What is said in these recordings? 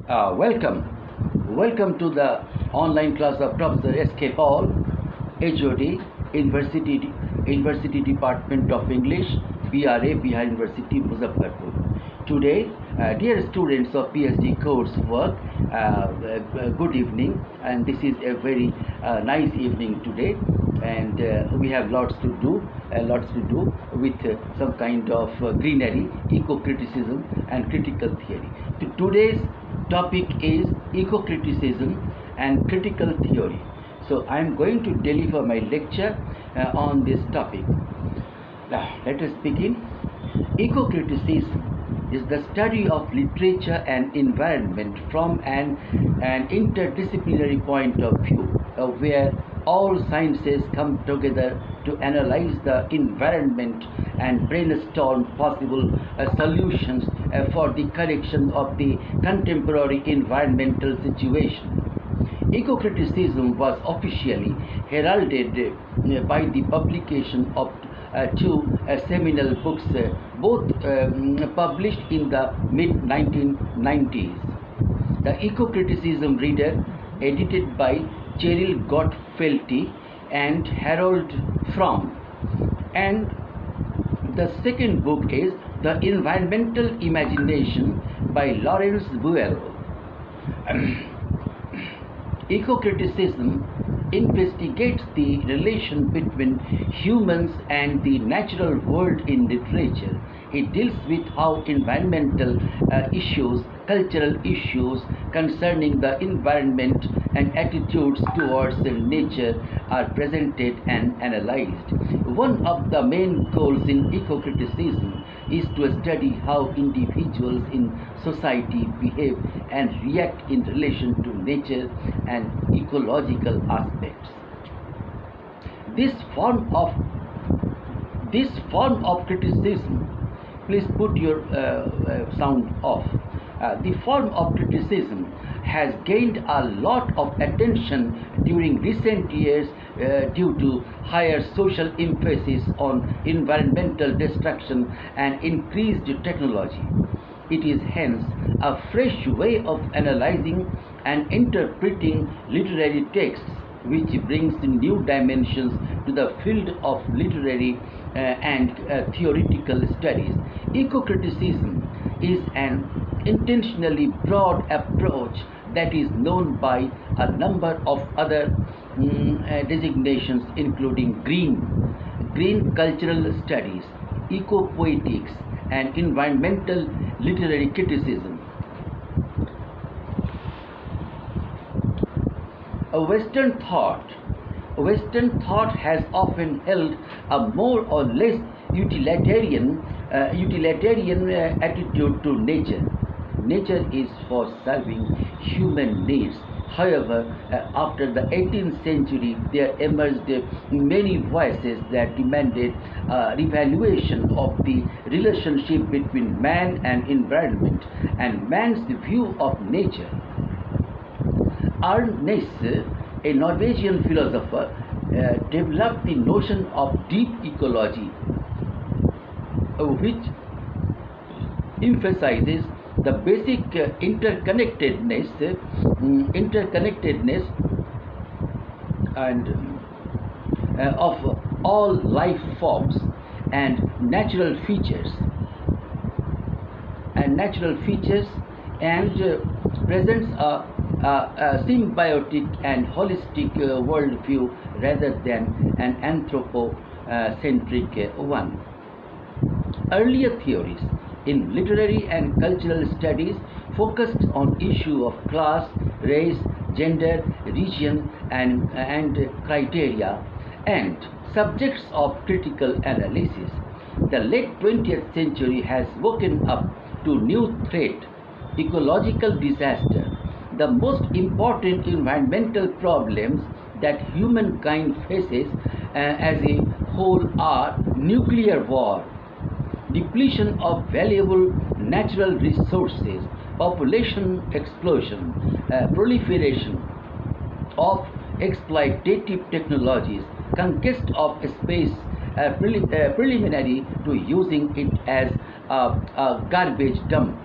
Welcome to the online class of Professor K.Paul, HOD, University Department of English, BRABU University, Muzaffarpur. Today, dear students of PhD coursework, good evening, and this is a very nice evening today, and we have lots to do with some kind of greenery, eco-criticism, and critical theory. Today's topic is eco-criticism and critical theory. So I am going to deliver my lecture on this topic. Now let us begin. Eco-criticism is the study of literature and environment from an interdisciplinary point of view, where all sciences come together to analyze the environment and brainstorm possible solutions for the correction of the contemporary environmental situation. Eco-criticism was officially heralded by the publication of two seminal books, both published in the mid-1990s. The Eco-criticism Reader, edited by Cheryl Gottfeldt and Harold Fromm, and the second book is The Environmental Imagination by Lawrence Buell. Eco-criticism investigates the relation between humans and the natural world in literature. It deals with how environmental issues, cultural issues concerning the environment, and attitudes towards nature are presented and analyzed. One of the main goals in eco-criticism is to study how individuals in society behave and react in relation to nature and ecological aspects. This form of criticism, please put your sound off. The form of criticism has gained a lot of attention during recent years due to higher social emphasis on environmental destruction and increased technology. It is hence a fresh way of analyzing and interpreting literary texts, which brings new dimensions to the field of literary and theoretical studies. Eco-criticism is an intentionally broad approach that is known by a number of other designations, including green cultural studies, eco-poetics, and environmental literary criticism. Western thought has often held a more or less utilitarian attitude to nature. Nature is for serving human needs. However, after the 18th century, there emerged many voices that demanded revaluation of the relationship between man and environment and man's view of nature. Ernst, a Norwegian philosopher, developed the notion of deep ecology, which emphasizes the basic interconnectedness and of all life forms and natural features and presents a symbiotic and holistic worldview rather than an anthropocentric one. Earlier theories in literary and cultural studies focused on issue of class, race, gender, region, and criteria, and subjects of critical analysis. The late 20th century has woken up to new threat: ecological disaster. The most important environmental problems that humankind faces as a whole are nuclear war, depletion of valuable natural resources, population explosion, proliferation of exploitative technologies, conquest of space preliminary to using it as a garbage dump,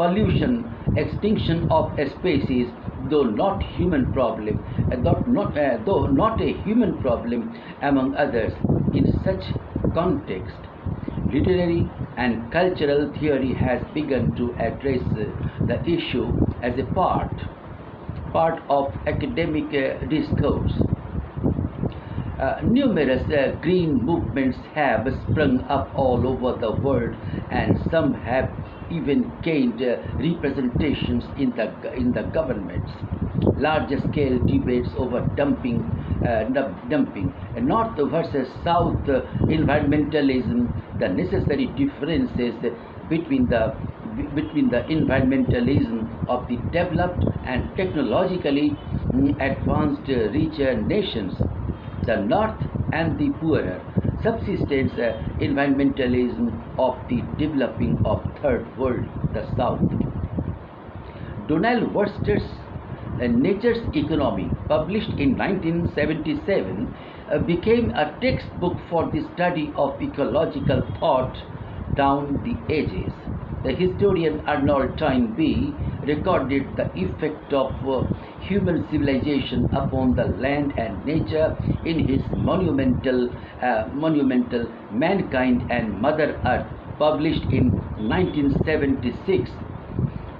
pollution, extinction of a species, though not human problem, though not a human problem among others. In such context, literary and cultural theory has begun to address the issue as a part of academic discourse. Numerous green movements have sprung up all over the world, and some have even gained representations in the governments. Large-scale debates over dumping, North versus South environmentalism, the necessary differences between the environmentalism of the developed and technologically advanced richer nations, the North, and the poorer subsistence environmentalism of the developing of third world, the South. Donald Worster's Nature's Economy, published in 1977, became a textbook for the study of ecological thought down the ages. The historian Arnold Toynbee recorded the effect of human civilization upon the land and nature in his monumental Mankind and Mother Earth, published in 1976.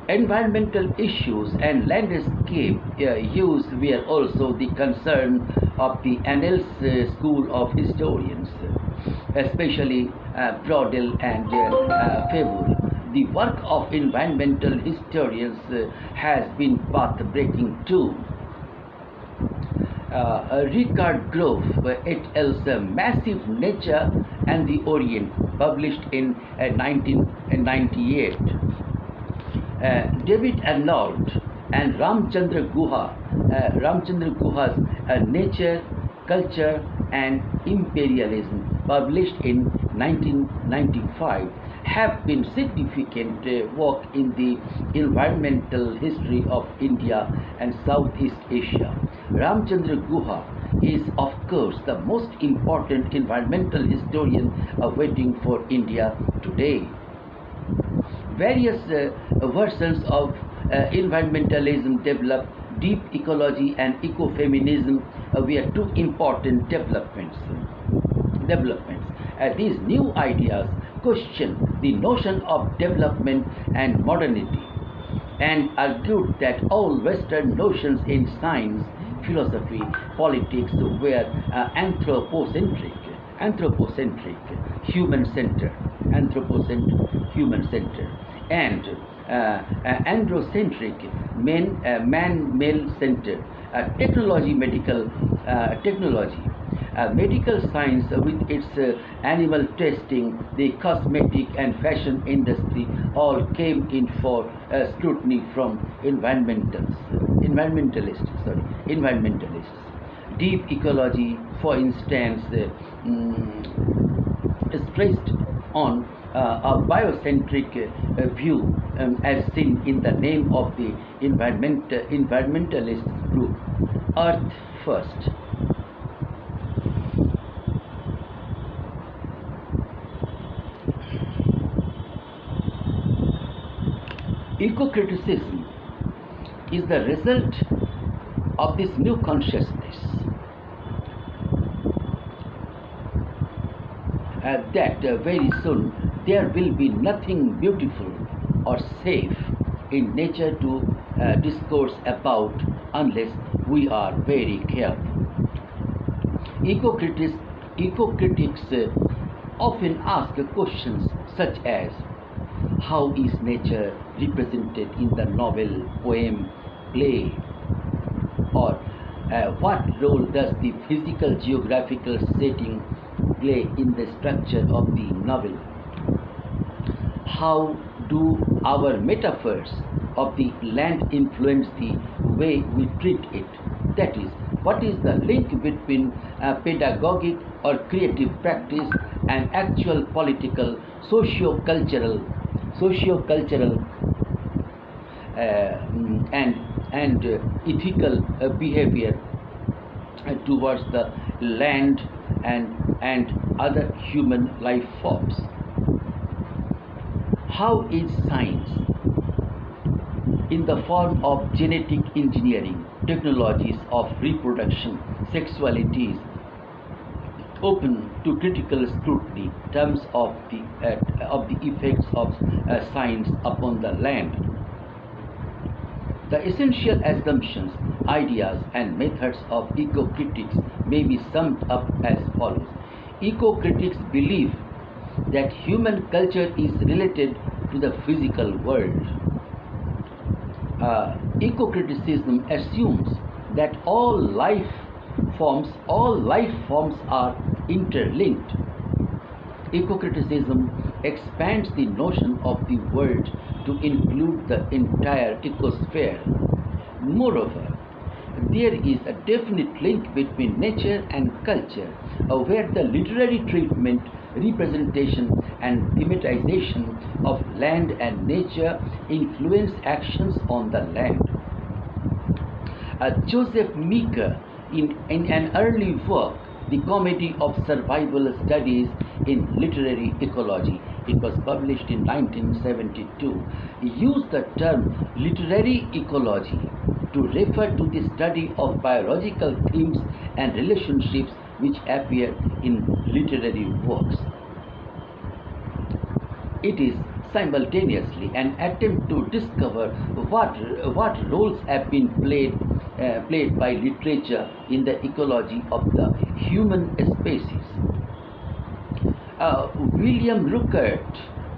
Environmental issues and landscape use were also the concern of the Annals school of historians, especially Braudel and Febvre. The work of environmental historians has been path-breaking too. Richard Grove et al.'s Massive Nature and the Orient, published in 1998. David Arnold and Ramchandra Guha's Nature, Culture and Imperialism, published in 1995, have been significant work in the environmental history of India and Southeast Asia. Ramchandra Guha is, of course, the most important environmental historian awaiting for India today. Various versions of environmentalism developed. Deep ecology and ecofeminism were two important developments. These new ideas question the notion of development and modernity, and argued that all Western notions in science, philosophy, politics were anthropocentric, human-centered, and androcentric, male-centered. Medical science with its animal testing, the cosmetic and fashion industry all came in for scrutiny from environmentalists. Deep ecology, for instance, stressed on a biocentric view, as seen in the name of the environmentalist group, Earth First. Ecocriticism is the result of this new consciousness that very soon there will be nothing beautiful or safe in nature to discourse about unless we are very careful. Ecocritics often ask questions such as, how is nature represented in the novel, poem, play? Or what role does the physical geographical setting play in the structure of the novel? How do our metaphors of the land influence the way we treat it? That is, what is the link between pedagogic or creative practice and actual political, socio-cultural and ethical behavior towards the land and other human life forms? How is science in the form of genetic engineering, technologies of reproduction, sexualities, open to critical scrutiny in terms of the effects of science upon the land. The essential assumptions, ideas, and methods of eco-critics may be summed up as follows. Eco-critics believe that human culture is related to the physical world. Ecocriticism assumes that all life forms are interlinked. Ecocriticism expands the notion of the world to include the entire ecosphere. Moreover, there is a definite link between nature and culture, where the literary treatment, representation, and thematization of land and nature influence actions on the land. Joseph Meeker, in an early work, The Comedy of Survival Studies in Literary Ecology, it was published in 1972, used the term literary ecology to refer to the study of biological themes and relationships which appear in literary works. It is simultaneously an attempt to discover what roles have been played by literature in the ecology of the human species. William Ruckert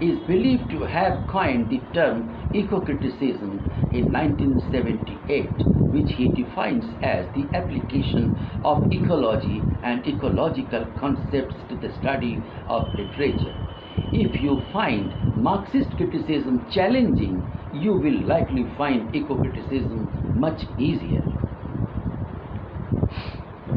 is believed to have coined the term ecocriticism in 1978, which he defines as the application of ecology and ecological concepts to the study of literature. If you find Marxist criticism challenging, you will likely find ecocriticism much easier.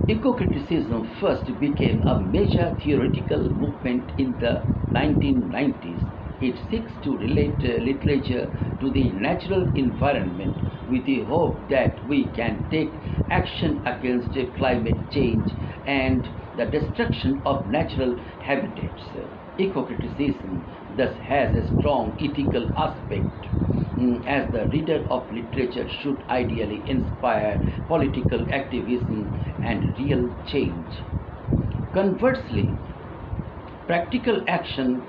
Ecocriticism first became a major theoretical movement in the 1990s. It seeks to relate literature to the natural environment with the hope that we can take action against climate change and the destruction of natural habitats. Ecocriticism thus has a strong ethical aspect, as the reader of literature should ideally inspire political activism and real change. Conversely, practical action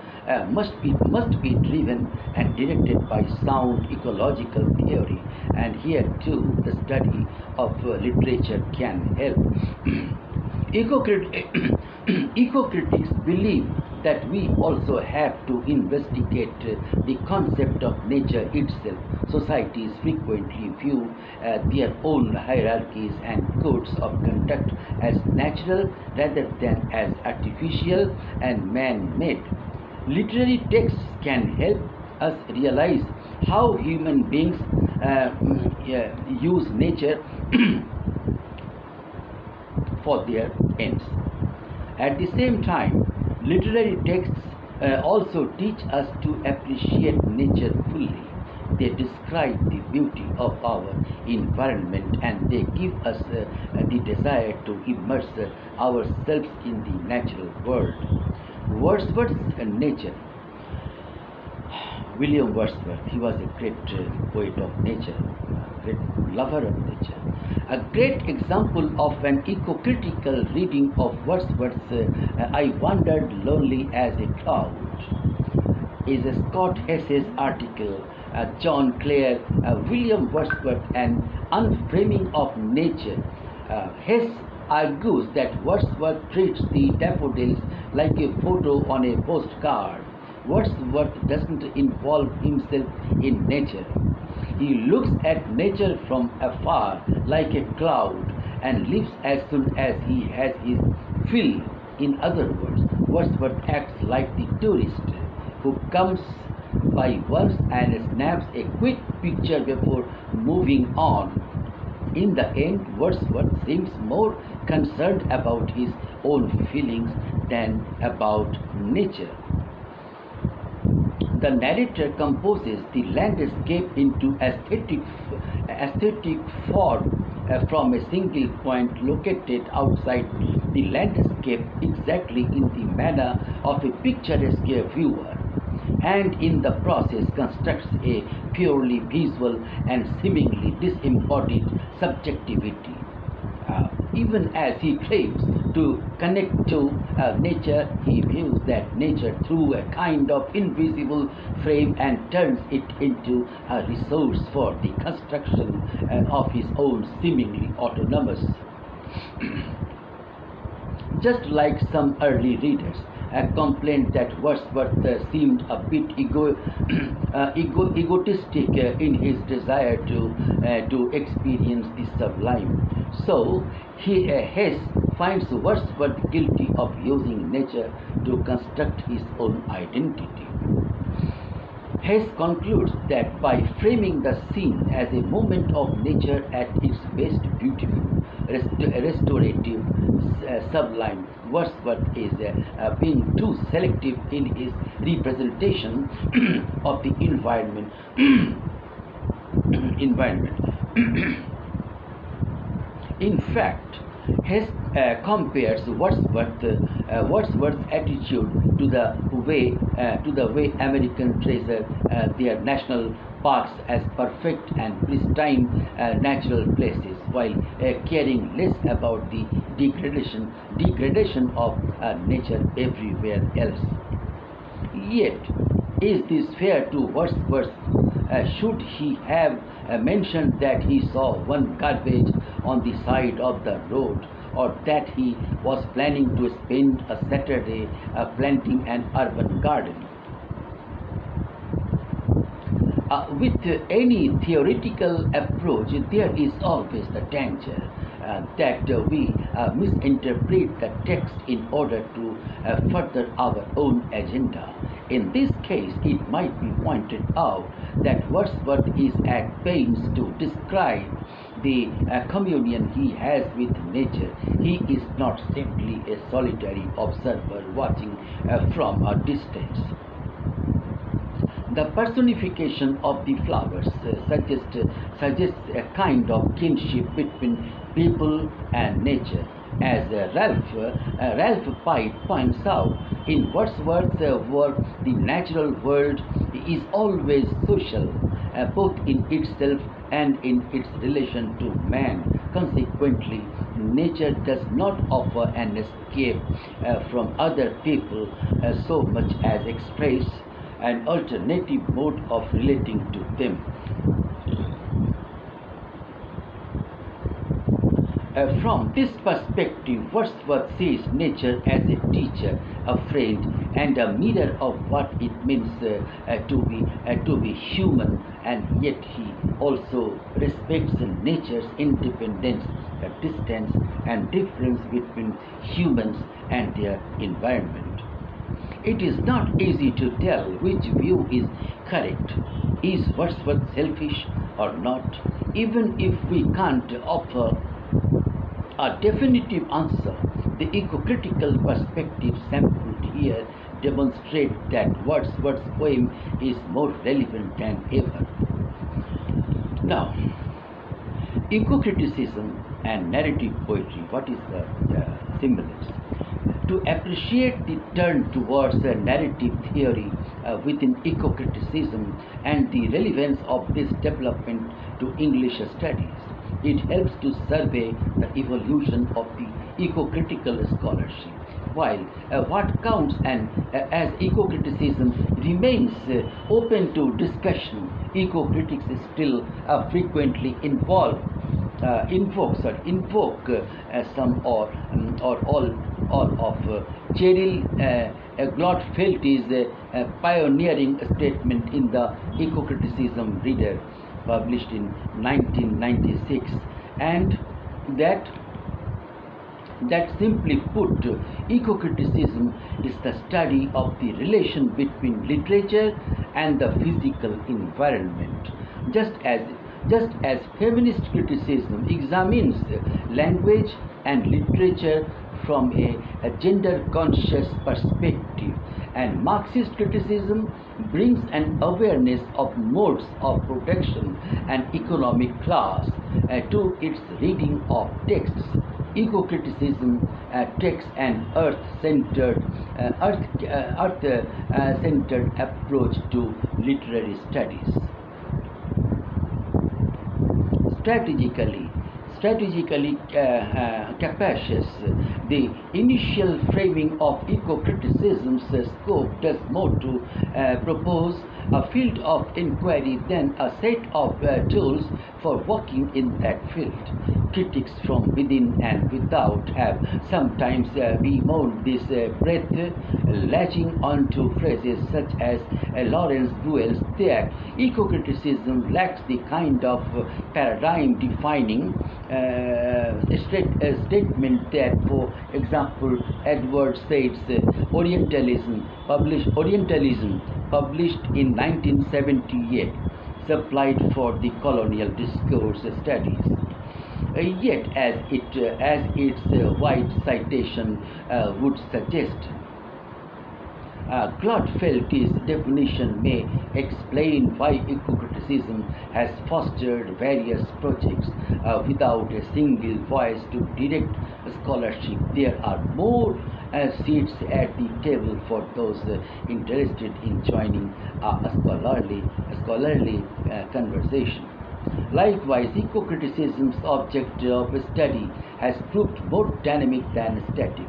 must be driven and directed by sound ecological theory, and here too the study of literature can help. Ecocritics believe that we also have to investigate the concept of nature itself. Societies frequently view their own hierarchies and codes of conduct as natural rather than as artificial and man-made. Literary texts can help us realize how human beings use nature for their ends. At the same time, literary texts also teach us to appreciate nature fully. They describe the beauty of our environment and they give us the desire to immerse ourselves in the natural world. Wordsworth's nature. William Wordsworth, he was a great poet of nature, a great lover of nature. A great example of an eco-critical reading of Wordsworth's I Wandered Lonely as a Cloud is Scott Hess's article, John Clare, William Wordsworth, An Unframing of Nature. Hess argues that Wordsworth treats the daffodils like a photo on a postcard. Wordsworth doesn't involve himself in nature. He looks at nature from afar like a cloud and leaves as soon as he has his fill. In other words, Wordsworth acts like the tourist who comes by once and snaps a quick picture before moving on. In the end, Wordsworth seems more concerned about his own feelings than about nature. The narrator composes the landscape into aesthetic form from a single point located outside the landscape, exactly in the manner of a picturesque viewer. and in the process constructs a purely visual and seemingly disembodied subjectivity. Even as he claims to connect to nature, he views that nature through a kind of invisible frame and turns it into a resource for the construction of his own seemingly autonomous. Just like some early readers complained that Wordsworth seemed a bit egotistic in his desire to experience the sublime. So Hess finds Wordsworth guilty of using nature to construct his own identity. Hess concludes that by framing the scene as a moment of nature at its best beautiful, restorative, sublime, Wordsworth is being too selective in his representation of the environment. environment. In fact, Hess compares Wordsworth's attitude to the way Americans treasure their national parks as perfect and pristine natural places, while caring less about the degradation of nature everywhere else. Yet, is this fair to Wordsworth? Should he have mentioned that he saw one garbage on the side of the road, or that he was planning to spend a Saturday planting an urban garden? With any theoretical approach, there is always the danger that we misinterpret the text in order to further our own agenda. In this case, it might be pointed out that Wordsworth is at pains to describe the communion he has with nature. He is not simply a solitary observer watching from a distance. The personification of the flowers suggests a kind of kinship between people and nature. As Ralph Pite points out, in Wordsworth's work, the natural world is always social, both in itself and in its relation to man. Consequently, nature does not offer an escape from other people so much as express an alternative mode of relating to them. From this perspective, Wordsworth sees nature as a teacher, a friend, and a mirror of what it means to be human, and yet he also respects nature's independence, the distance and difference between humans and their environment. It is not easy to tell which view is correct. Is Wordsworth selfish or not? Even if we can't offer a definitive answer, the ecocritical perspective sampled here demonstrates that Wordsworth's poem is more relevant than ever. Now, ecocriticism and narrative poetry, what is the symbolism? To appreciate the turn towards a narrative theory within ecocriticism and the relevance of this development to English studies, it helps to survey the evolution of the ecocritical scholarship. While what counts as ecocriticism remains open to discussion, ecocritics still frequently invoke some or all of Cheryl Glotfeld's pioneering statement in the Ecocriticism Reader, published in 1996, and that simply put, ecocriticism is the study of the relation between literature and the physical environment, just as feminist criticism examines language and literature from a gender-conscious perspective, and Marxist criticism brings an awareness of modes of production and economic class to its reading of texts. Ecocriticism takes an earth-centered approach to literary studies. Strategically capacious, the initial framing of eco-criticism's scope does more to propose a field of inquiry than a set of tools for working in that field. Critics from within and without have sometimes bemoaned this breadth, latching onto phrases such as Lawrence Buell's that eco-criticism lacks the kind of paradigm-defining statement that, for example, Edward Said's Orientalism, published in 1978, supplied for the colonial discourse studies. Yet, as its wide citation would suggest, Gladfeld's definition may explain why eco-criticism has fostered various projects without a single voice to direct scholarship. There are more seats at the table for those interested in joining a scholarly conversation. Likewise, eco-criticism's object of study has proved more dynamic than static.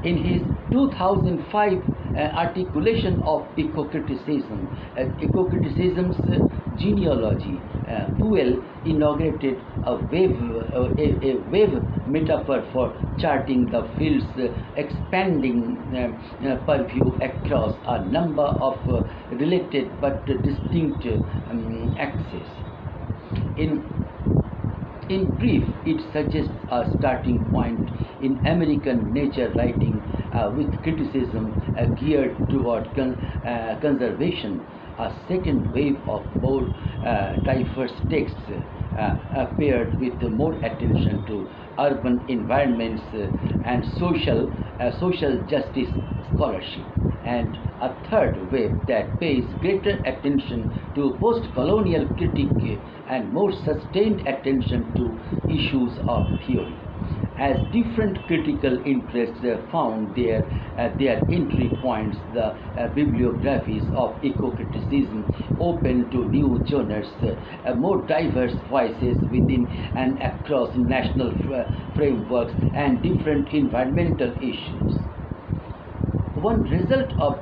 In his 2005 articulation of eco-criticism's genealogy, Buell inaugurated a wave metaphor for charting the field's expanding purview across a number of related but distinct axes. In brief, it suggests a starting point in American nature writing with criticism geared toward conservation. A second wave of more diverse texts appeared with more attention to urban environments and social justice scholarship, and a third wave that pays greater attention to post-colonial critique and more sustained attention to issues of theory. As different critical interests found their entry points, the bibliographies of eco-criticism open to new genres, more diverse voices within and across national frameworks and different environmental issues. One result of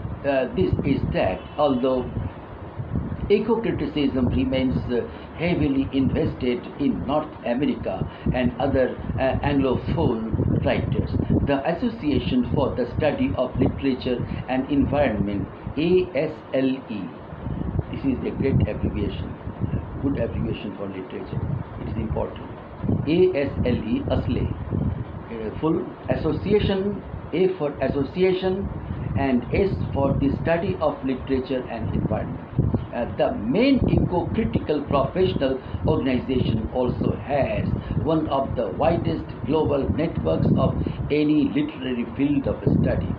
this is that although eco-criticism remains heavily invested in North America and other Anglophone writers, the Association for the Study of Literature and Environment, ASLE, this is a great abbreviation, good abbreviation for literature, it is important. ASLE, full association, A for association, and S for the study of literature and environment. The main eco-critical professional organization also has one of the widest global networks of any literary field of study.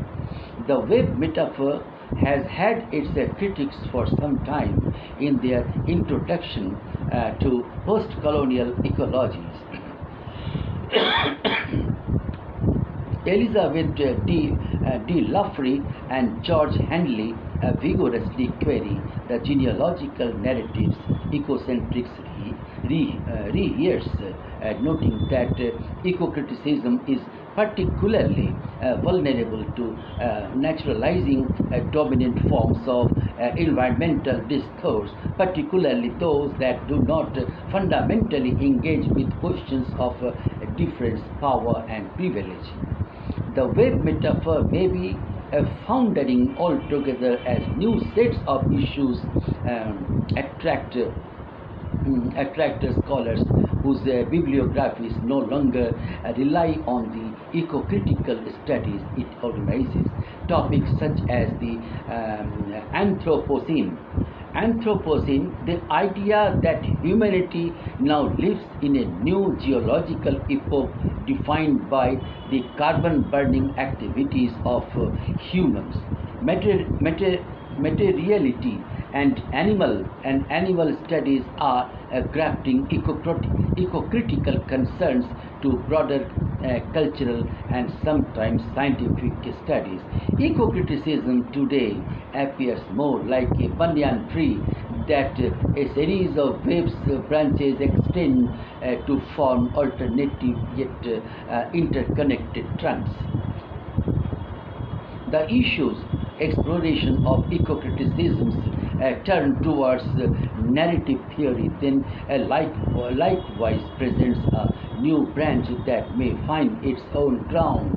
The web metaphor has had its critics for some time in their introduction to post-colonial ecologies. Elizabeth D. Luffrey and George Handley vigorously query the genealogical narratives ecocentrics rehearse, noting that eco-criticism is particularly vulnerable to naturalizing dominant forms of environmental discourse, particularly those that do not fundamentally engage with questions of difference, power, and privilege. The web metaphor may be foundering altogether as new sets of issues attract scholars whose bibliographies no longer rely on the eco-critical studies it organizes. Topics such as the Anthropocene, the idea that humanity now lives in a new geological epoch defined by the carbon-burning activities of humans. Materiality and animal studies are grafting eco-critical concerns to broader cultural and sometimes scientific studies. Ecocriticism today appears more like a banyan tree that a series of waves branches extend to form alternative yet interconnected trunks. The issues exploration of ecocriticisms turn towards narrative theory, then likewise presents a new branch that may find its own ground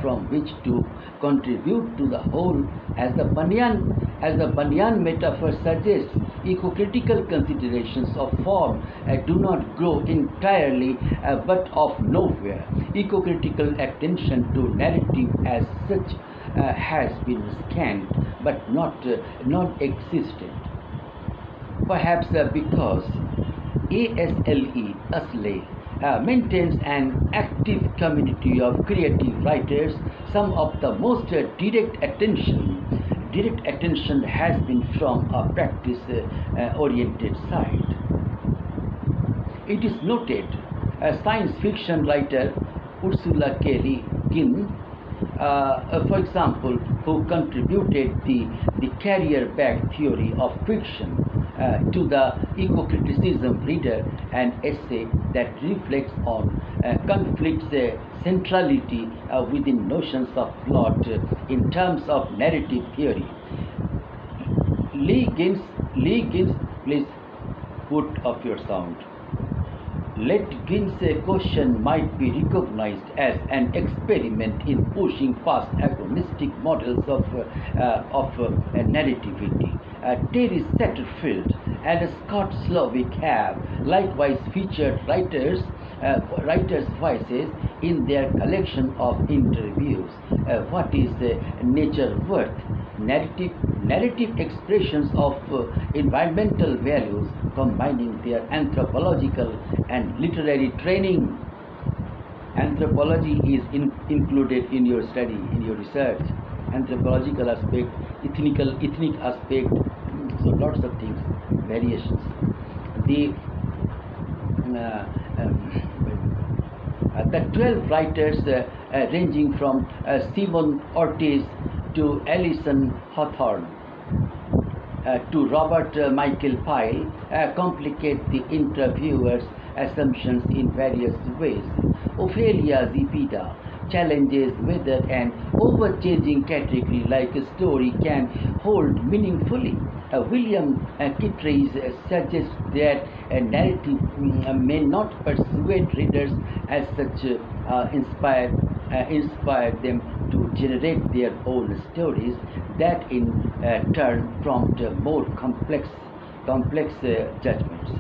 from which to contribute to the whole. As the banyan metaphor suggests, eco-critical considerations of form do not grow entirely but of nowhere. Eco-critical attention to narrative as such has been scant but not non-existent. Perhaps because ASLE maintains an active community of creative writers. Some of the most direct attention has been from a practice-oriented side. It is noted science fiction writer Ursula K. Le Guin, for example, who contributed the career-back theory of fiction to the Ecocriticism reader, an essay that reflects on conflict's centrality within notions of plot in terms of narrative theory. Le Guin's, please put up your sound. Let Gin's question might be recognized as an experiment in pushing past agonistic models of narrativity. Terry Satterfield and Scott Slovic have likewise featured writers' voices in their collection of interviews. What is nature worth? Narrative expressions of environmental values combining their anthropological and literary training. Anthropology is included in your study, in your research. Anthropological aspect, ethnic aspect, so lots of things, variations. The 12 writers ranging from Simon Ortiz to Alison Hawthorne to Robert Michael Pyle complicate the interviewer's assumptions in various ways. Ophelia Zepeda challenges whether an overchanging category like a story can hold meaningfully. William Kittredge suggests that a narrative may not persuade readers as such inspire them to generate their own stories that in turn prompt more complex judgments.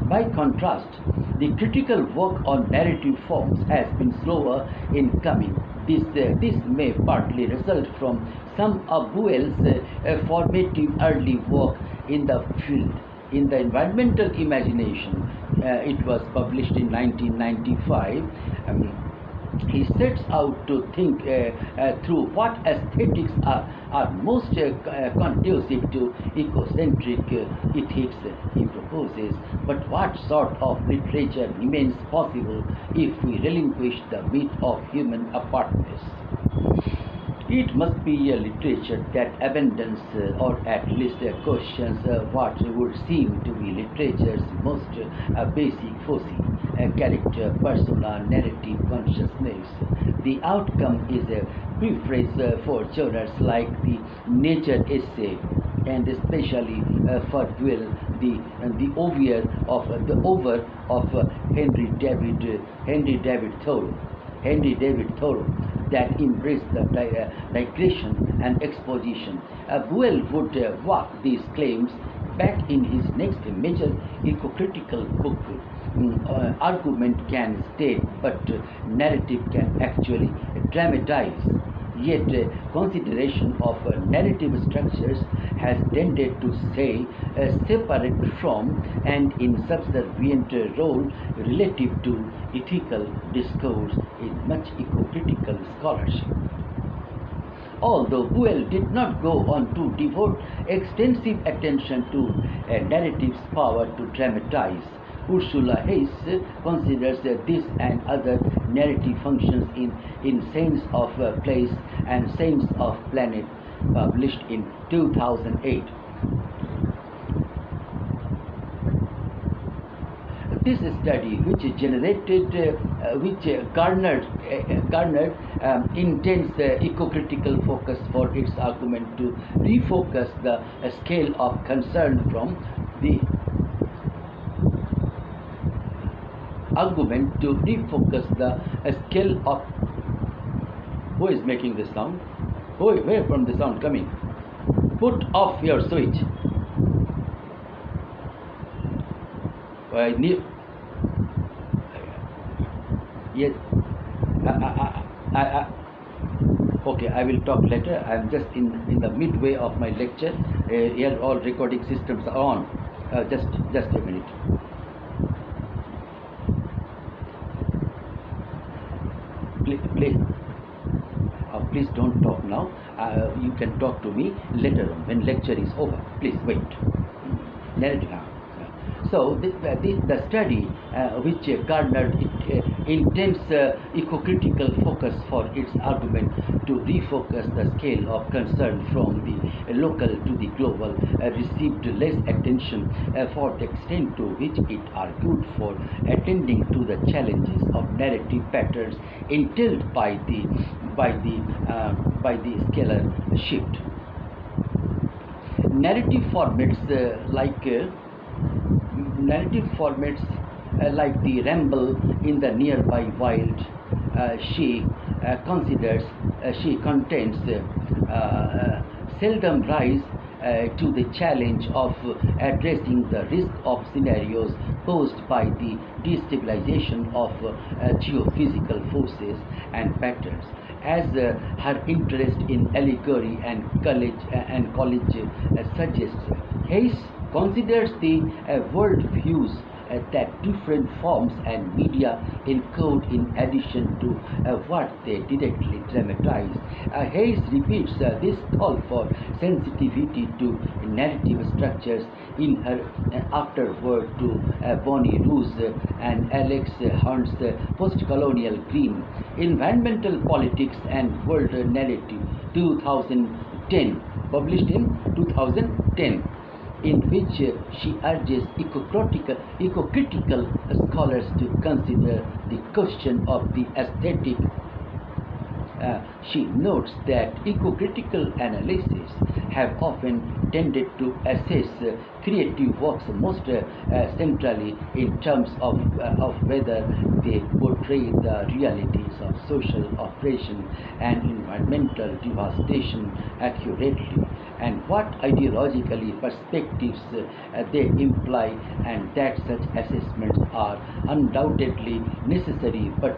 By contrast, the critical work on narrative forms has been slower in coming. This may partly result from some of Buell's formative early work in the field. In the Environmental Imagination, it was published in 1995. He sets out to think through what aesthetics are most conducive to ecocentric ethics, he proposes, but what sort of literature remains possible if we relinquish the myth of human apartness. It must be a literature that abandons or at least questions what would seem to be literature's most basic foci, character, persona, narrative, consciousness. The outcome is a preference for genres like the nature essay, and especially for Buell, the over of Henry David Thoreau that embraced the digression and exposition. Buell would walk these claims back in his next major ecocritical book. Argument can state, but narrative can actually dramatize. Yet consideration of narrative structures has tended to stay separate from and in subservient role relative to ethical discourse in much ecocritical scholarship. Although Buell did not go on to devote extensive attention to narrative's power to dramatize, Ursula Hayes considers this and other narrative functions in Sense of Place and Sense of Planet, published in 2008. This study, which garnered intense eco-critical focus for its argument to refocus the scale of concern from the scale of. Who is making this sound? Where from the sound coming? Put off your switch. Yes. Okay, I will talk later. I am just in the midway of my lecture. Here all recording systems are on. Just a minute. Please don't talk now. You can talk to me later on when lecture is over. Please wait. Narrative. So the study, which garnered intense eco-critical focus for its argument to refocus the scale of concern from the local to the global, received less attention for the extent to which it argued for attending to the challenges of narrative patterns entailed by the scalar shift. Narrative formats like the ramble in the nearby wild, she contends seldom rise to the challenge of addressing the risk of scenarios posed by the destabilization of geophysical forces and patterns. As her interest in allegory and college suggests, Hayes considers the world views that different forms and media encode in addition to what they directly dramatize. Hayes repeats this call for sensitivity to narrative structures in her afterword to Bonnie Roos and Alex Hunt's Postcolonial Green, Environmental Politics and World Narrative, 2010, published in 2010. In which she urges eco-critical scholars to consider the question of the aesthetic. She notes that eco-critical analyses have often tended to assess creative works most centrally in terms of whether they portray the realities of social oppression and environmental devastation accurately, and what ideologically perspectives they imply, and that such assessments are undoubtedly necessary, but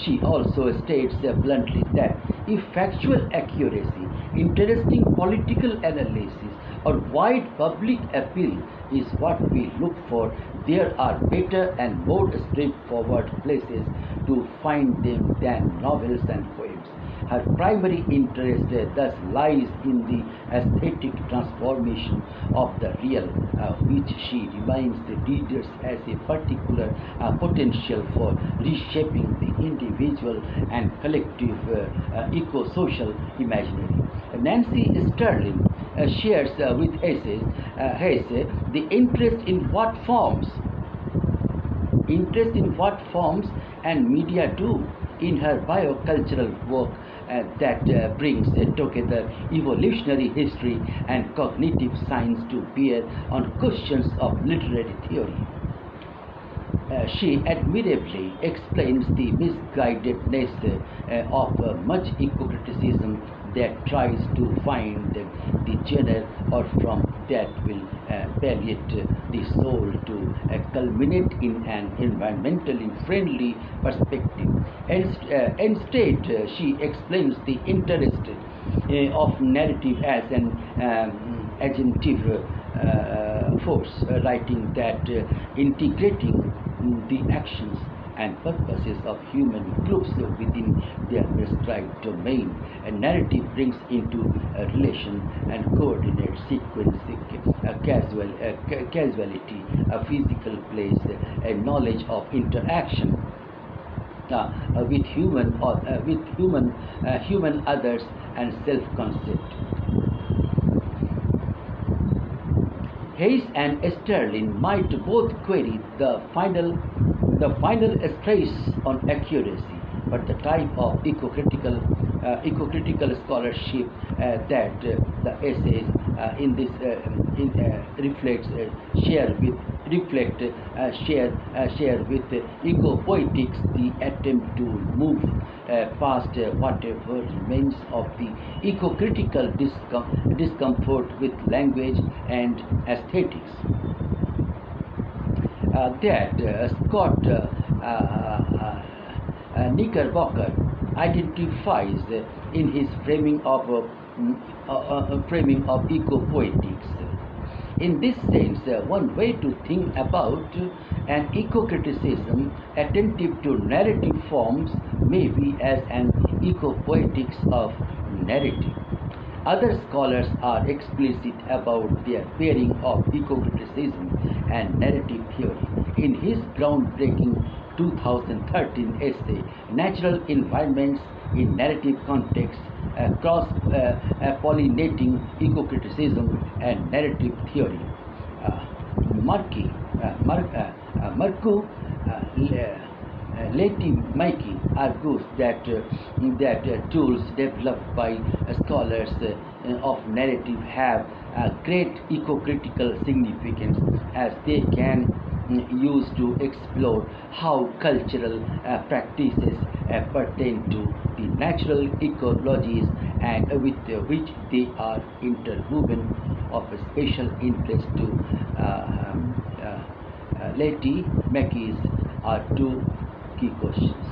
she also states bluntly that if factual accuracy, interesting political analysis, or wide public appeal is what we look for, there are better and more straightforward places to find them than novels and poems. Her primary interest thus lies in the aesthetic transformation of the real, which she reminds the readers has a particular potential for reshaping the individual and collective eco-social imaginary. Nancy Sterling shares with Hayes the interest in what forms and media do in her biocultural work that brings together evolutionary history and cognitive science to bear on questions of literary theory. She admirably explains the misguidedness of much ecocriticism that tries to find the genre or from that will palliate the soul to culminate in an environmentally friendly perspective. Instead, she explains the interest of narrative as an agentive force, writing that integrating the actions and purposes of human groups within their prescribed domain. A narrative brings into a relation and coordinates sequence, casuality, a physical place, a knowledge of interaction with human others and self-concept. Hayes and Sterling might both query the final stress on accuracy, but the type of ecocritical scholarship that the essays in this reflects share with eco-poetics the attempt to move past whatever remains of the eco-critical discomfort with language and aesthetics. That Scott Knickerbocker identifies in his framing of eco-poetics. In this sense, one way to think about an eco-criticism attentive to narrative forms may be as an eco-poetics of narrative. Other scholars are explicit about their pairing of eco-criticism and narrative theory. In his groundbreaking 2013 essay, Natural Environments in Narrative Contexts, cross-pollinating eco-criticism and narrative theory, Marco Leti-Mikey argues that tools developed by scholars of narrative have great eco-critical significance as they can use to explore how cultural practices pertain to the natural ecologies and with which they are interwoven of a special interest to Leti-Mikey's are two key questions.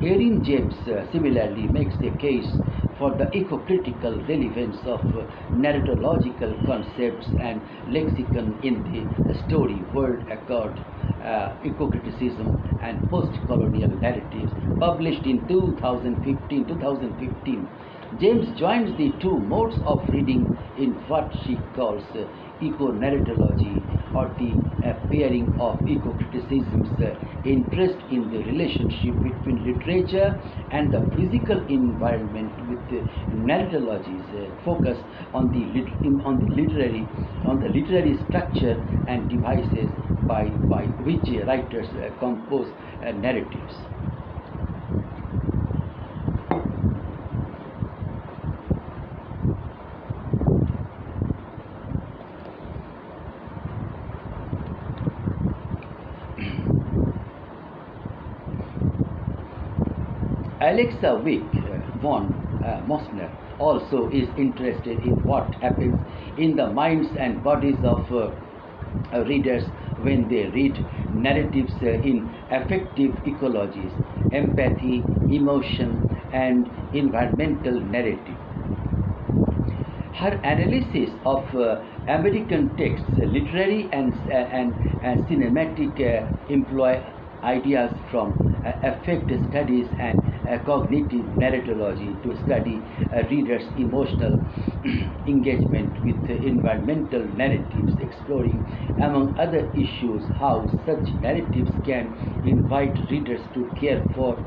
Erin James similarly makes a case for the eco-critical relevance of narratological concepts and lexicon in the story world accord, eco-criticism and post-colonial narratives, published in 2015. James joins the two modes of reading in what she calls eco-narratology, or the pairing of eco-criticism's interest in the relationship between literature and the physical environment, with narratology's focus on the literary structure and devices by which writers compose narratives. Alexa Wick von Mosner also is interested in what happens in the minds and bodies of readers when they read narratives in affective ecologies, empathy, emotion, and environmental narrative. Her analysis of American texts, literary and cinematic, employ ideas from affect studies and cognitive narratology to study readers' emotional engagement with environmental narratives, exploring, among other issues, how such narratives can invite readers to care for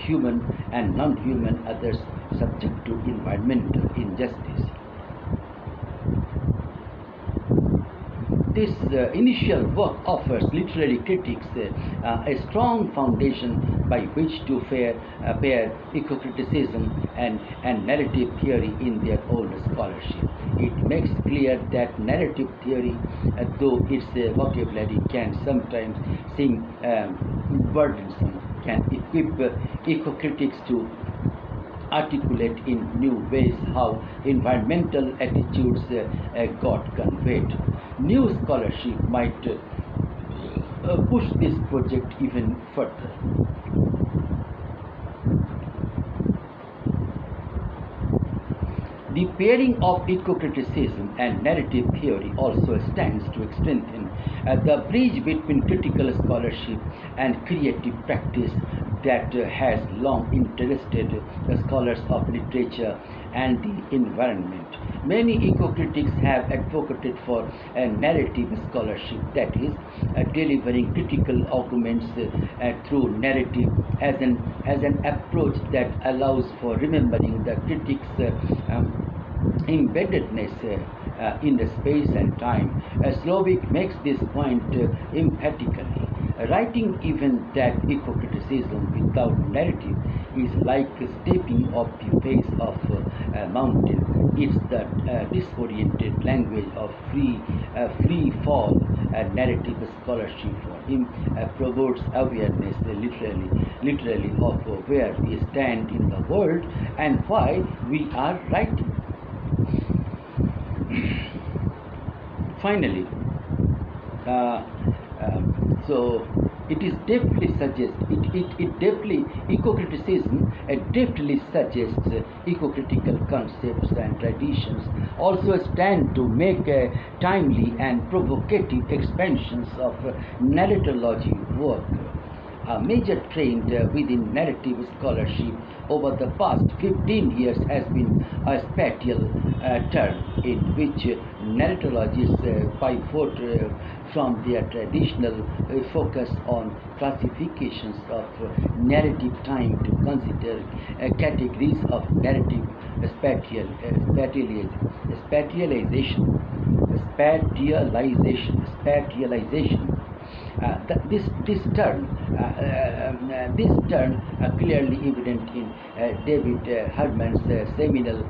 human and non-human others subject to environmental injustice. This initial work offers literary critics a strong foundation by which to pair eco-criticism and narrative theory in their own scholarship. It makes clear that narrative theory, though its vocabulary can sometimes seem burdensome, can equip eco-critics to articulate in new ways how environmental attitudes got conveyed. New scholarship might push this project even further. The pairing of eco-criticism and narrative theory also stands to strengthen the bridge between critical scholarship and creative practice that has long interested scholars of literature and the environment. Many eco-critics have advocated for a narrative scholarship, that is, delivering critical arguments through narrative as an approach that allows for remembering the critic's embeddedness in the space and time. Slovic makes this point emphatically, writing even that eco-criticism without narrative is like stepping off the face of a mountain. It's the disoriented language of free fall narrative scholarship for him promotes awareness literally of where we stand in the world and why we are writing. Finally, so it is deeply suggests it deeply eco-criticism deeply suggests eco-critical concepts and traditions also stand to make timely and provocative expansions of narratology work. A major trend within narrative scholarship over the past 15 years has been a spatial turn in which narratologists pivot from their traditional focus on classifications of narrative time to consider categories of narrative spatialization. This turn clearly evident in David Herman's seminal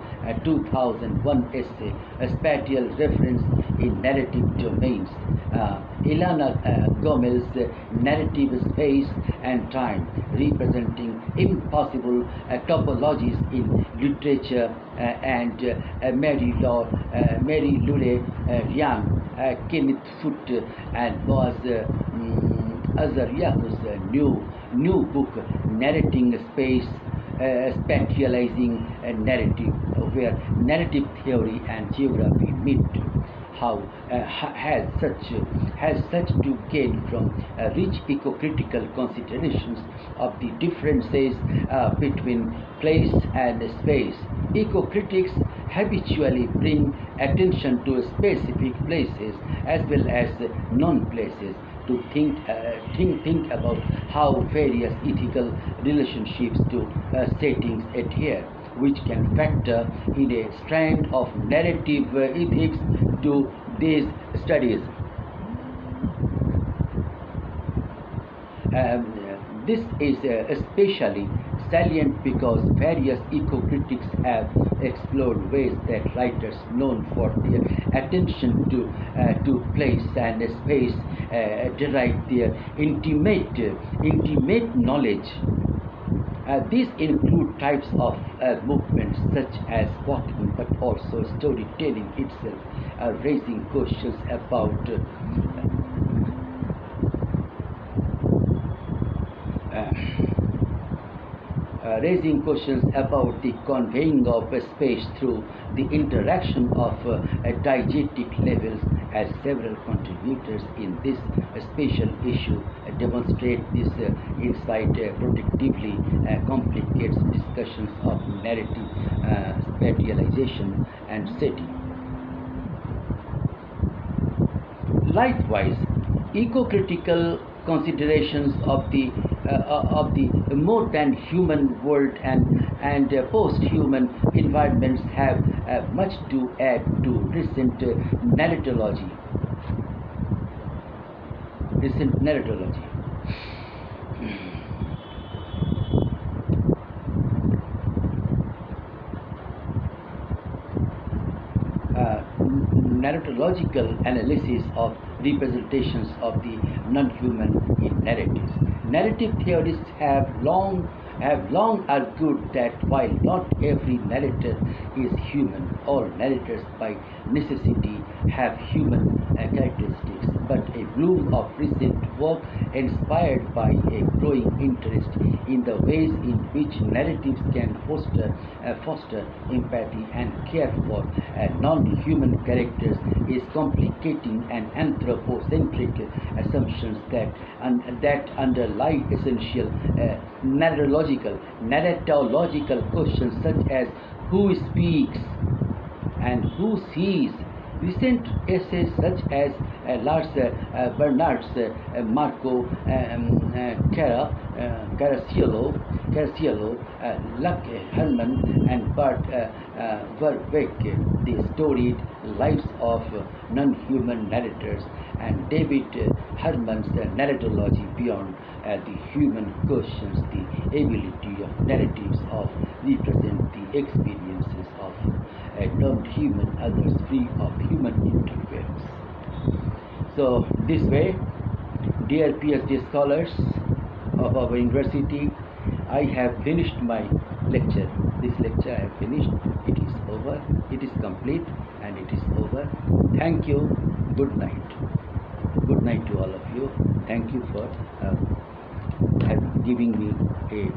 2001 essay, A Spatial Reference in Narrative Domains, Ilana Gomez's Narrative Space and Time, representing impossible topologies in literature, and Mary Lure Ryan, Kenneth Foote, and Boaz Azariah's new book, Narrating Space, Spatializing Narrative, where narrative theory and geography meet. How has such to gain from rich eco-critical considerations of the differences between place and space. Eco-critics habitually bring attention to specific places as well as non-places to think about how various ethical relationships to settings adhere, which can factor in a strand of narrative ethics to these studies. This is especially salient because various eco-critics have explored ways that writers known for their attention to place and space derive their intimate knowledge. These include types of movements such as walking, but also storytelling itself, raising questions about the conveying of space through the interaction of diegetic levels, as several contributors in this special issue demonstrate this insight productively complicates discussions of narrative spatialization and setting. Likewise, eco-critical considerations of the more than human world and post-human environments have much to add to recent narratology. Narratological analysis of representations of the non-human in narratives. Narrative theorists have long have long argued that while not every narrator is human, all narrators by necessity have human characteristics, but a bloom of recent work inspired by a growing interest in the ways in which narratives can foster empathy and care for non-human characters is complicating an anthropocentric assumptions that underlie essential narratological questions such as who speaks and who sees. Recent essays such as Lars Bernard's Marco Caracciolo, Luc Herman, and Bert Verbeek, the storied lives of non-human narrators, and David Herman's narratology beyond the human questions the ability of narratives of represent the experiences of non-human others free of human interference. So this way, dear PhD scholars of our university, I have finished my lecture. This lecture I have finished. It is over. It is complete and it is over. Thank you. Good night. Good night to all of you. Thank you for giving me a